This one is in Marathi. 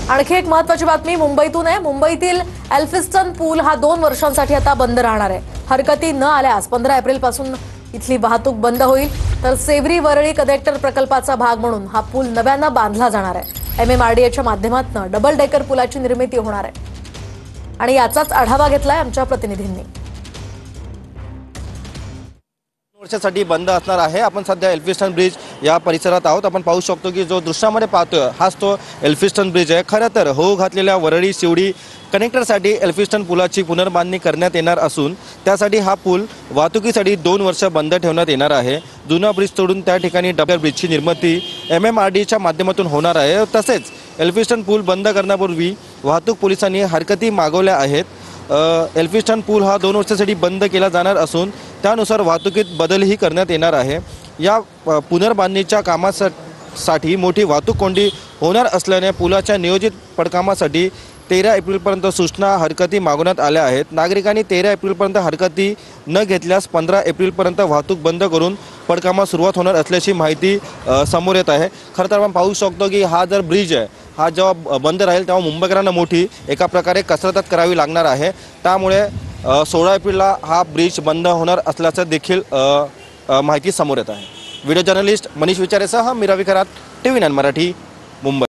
आणखी एक महत्त्वाची बातमी मुंबईतून आहे। मुंबईतील एल्फिस्टन पूल हा 2 वर्षांसाठी आता बंद राहणार आहे। हरकती न आल्यास 15 एप्रिल पासून इथली वाहतूक बंद होईल। तर सेवरी वरळी कनेक्टर प्रकल्पाचा भाग म्हणून हा पूल नव्यानं बांधला जाणार आहे। MMRDAच्या माध्यमातून डबल डेकर पुलाची निर्मिती होणार आहे आणि याचाच आढावा घेतलाय आमच्या प्रतिनिधींनी। वर्षासाठी बंद असणार आहे। आपण सध्या एल्फिस्टन ब्रिज या परिसरात आहोत। आपण पाहू शकतो की जो दृश्यामध्ये पाहतोय हाच तो एल्फिस्टन ब्रिज आहे। खरं तर होऊ घातलेल्या वरळी शिवडी कनेक्टरसाठी एल्फिस्टन पुलाची पुनर्बांधणी करण्यात येणार असून त्यासाठी हा पूल वाहतुकीसाठी 2 वर्ष बंद ठेवण्यात येणार आहे। जुना ब्रिज तोडून त्या ठिकाणी डबल ब्रिजची निर्मिती MMRDAच्या माध्यमातून होणार आहे। तसेच एल्फिस्टन पूल बंद करण्यापूर्वी वाहतूक पोलिसांनी हरकती मागवल्या आहेत। एल्फिस्टन पूल हा 2 वर्षासाठी बंद केला जाणार असून त्यानुसार वाहतुकीत बदलही करण्यात येणार आहे। या पुनर्बांधणीच्या कामासाठी मोठी वाहतूक कोंडी होणार असल्याने पुलाच्या नियोजित पडकामासाठी 13 एप्रिलपर्यंत सूचना हरकती मागवण्यात आल्या आहेत। नागरिकांनी 13 एप्रिलपर्यंत हरकती न घेतल्यास 15 एप्रिलपर्यंत वाहतूक बंद करून पडकामास सुरुवात होणार असल्याची माहिती समोर येत आहे। खरं तर आपण पाहू शकतो की हा जर ब्रिज आहे हा जेव्हा बंद राहील तेव्हा मुंबईकरांना मोठी एका प्रकारे कसरत करावी लागणार आहे। त्यामुळे 16 एप्रिलला हा ब्रिज बंद होणार असल्याचं देखील माहिती समोर येत आहे। व्हिडिओ जर्नलिस्ट मनीष विचारेसह मीरा विखरात TV9 मराठी, मुंबई।